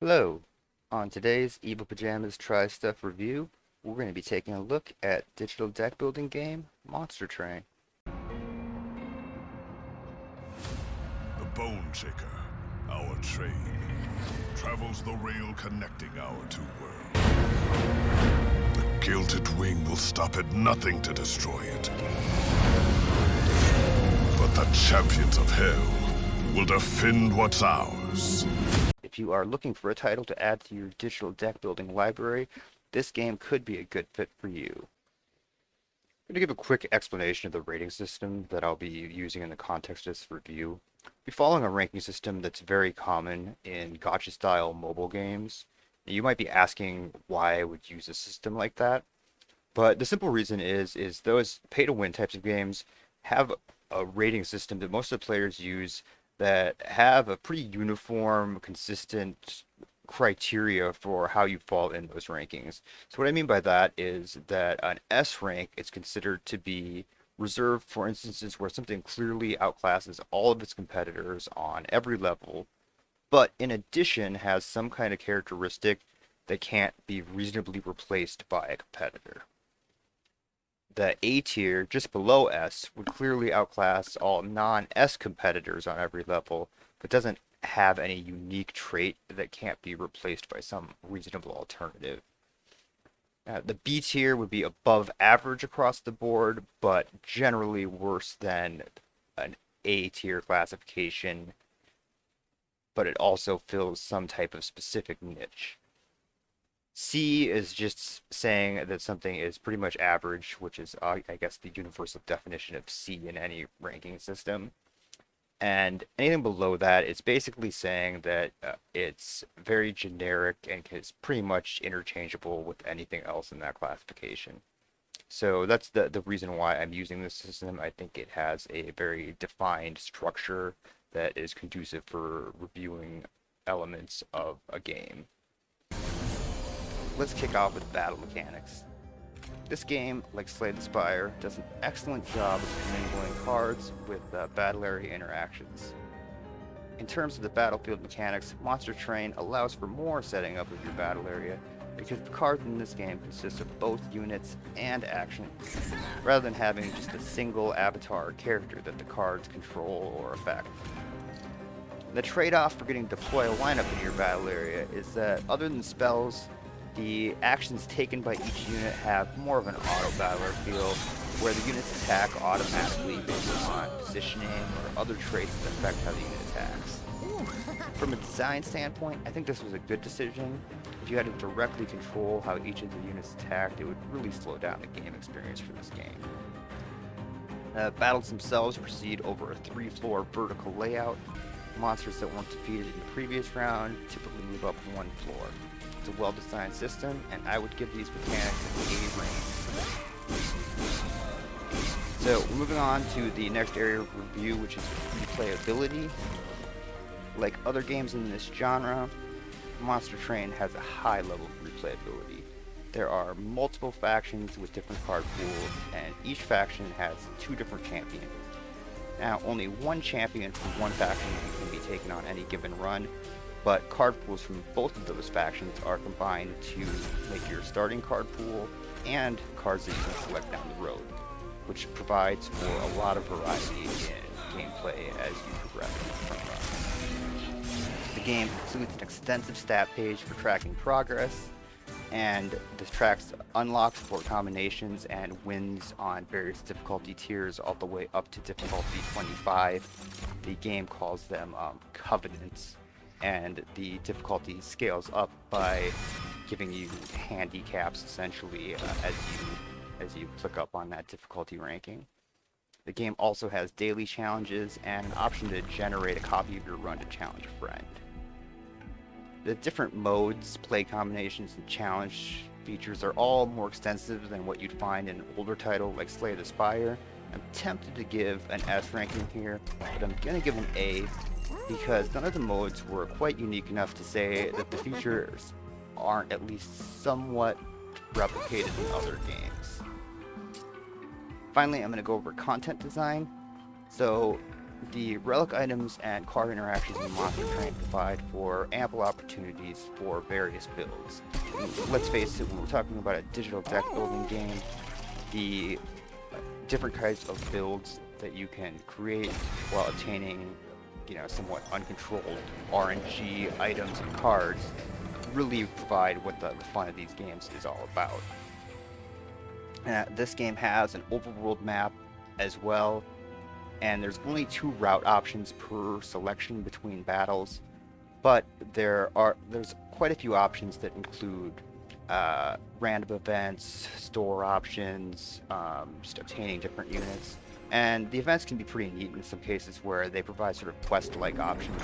Hello. On today's Evil Pajamas Try Stuff review, we're going to be taking a look at digital deck building game Monster Train. The Bone Shaker, our train, travels the rail connecting our two worlds. The Gilded Wing will stop at nothing to destroy it. But the champions of Hell will defend what's ours. If you are looking for a title to add to your digital deck building library, this game could be a good fit for you. I'm going to give a quick explanation of the rating system that I'll be using in the context of this review. We're following a ranking system that's very common in gacha-style mobile games. You might be asking why I would use a system like that, but the simple reason is those pay-to-win types of games have a rating system that most of the players use that have a pretty uniform, consistent criteria for how you fall in those rankings. So what I mean by that is that an S rank is considered to be reserved for instances where something clearly outclasses all of its competitors on every level, but in addition has some kind of characteristic that can't be reasonably replaced by a competitor. The A tier, just below S, would clearly outclass all non-S competitors on every level, but doesn't have any unique trait that can't be replaced by some reasonable alternative. The B tier would be above average across the board, but generally worse than an A tier classification, but it also fills some type of specific niche. C is just saying that something is pretty much average, which is, I guess, the universal definition of C in any ranking system. And anything below that is basically saying that it's very generic and is pretty much interchangeable with anything else in that classification. So that's the reason why I'm using this system. I think it has a very defined structure that is conducive for reviewing elements of a game. Let's kick off with battle mechanics. This game, like Slay the Spire, does an excellent job of commingling cards with battle area interactions. In terms of the battlefield mechanics, Monster Train allows for more setting up of your battle area because the cards in this game consist of both units and actions, rather than having just a single avatar character that the cards control or affect. The trade-off for getting to deploy a lineup in your battle area is that other than spells, the actions taken by each unit have more of an auto-battler feel, where the units attack automatically based on positioning or other traits that affect how the unit attacks. From a design standpoint, I think this was a good decision. If you had to directly control how each of the units attacked, it would really slow down the game experience for this game. Battles themselves proceed over a 3-floor vertical layout. Monsters that weren't defeated in the previous round typically move up one floor. It's a well-designed system, and I would give these mechanics an A range. So, moving on to the next area of review, which is replayability. Like other games in this genre, Monster Train has a high level of replayability. There are multiple factions with different card pools, and each faction has 2 different champions. Now, only one champion from one faction can be taken on any given run, but card pools from both of those factions are combined to make your starting card pool and cards that you can select down the road, which provides for a lot of variety in gameplay as you progress from run. The game includes an extensive stat page for tracking progress, and this tracks unlocks for combinations and wins on various difficulty tiers all the way up to difficulty 25. The game calls them covenants, and the difficulty scales up by giving you handicaps essentially as you click up on that difficulty ranking. The game also has daily challenges and an option to generate a copy of your run to challenge a friend. The different modes, play combinations, and challenge features are all more extensive than what you'd find in an older title like Slay the Spire. I'm tempted to give an S ranking here, but I'm going to give an A because none of the modes were quite unique enough to say that the features aren't at least somewhat replicated in other games. Finally, I'm going to go over content design. So The relic items and card interactions in Monster Train provide for ample opportunities for various builds. Let's face it, when we're talking about a digital deck building game, the different kinds of builds that you can create while obtaining, somewhat uncontrolled RNG items and cards really provide what the fun of these games is all about. This game has an overworld map as well, and there's only 2 route options per selection between battles, but there's quite a few options that include random events, store options, just obtaining different units. And the events can be pretty neat in some cases where they provide sort of quest-like options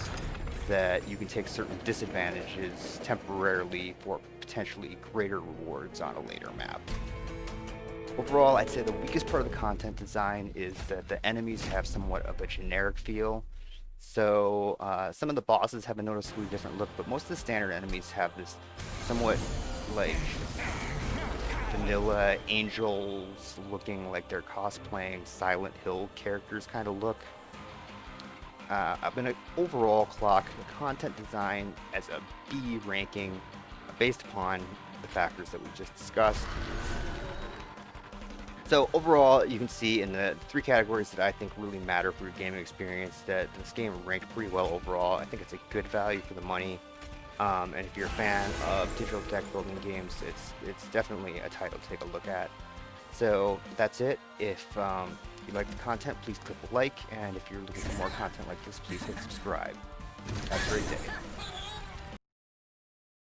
that you can take certain disadvantages temporarily for potentially greater rewards on a later map. Overall, I'd say the weakest part of the content design is that the enemies have somewhat of a generic feel. So some of the bosses have a noticeably different look, but most of the standard enemies have this somewhat like vanilla angels looking like they're cosplaying Silent Hill characters kind of look. I'm going to overall clock the content design as a B ranking based upon the factors that we just discussed. So overall, you can see in the 3 categories that I think really matter for your gaming experience that this game ranked pretty well overall. I think it's a good value for the money. And if you're a fan of digital deck building games, it's definitely a title to take a look at. So that's it. If you like the content, please click like, and if you're looking for more content like this, please hit subscribe. Have a great day.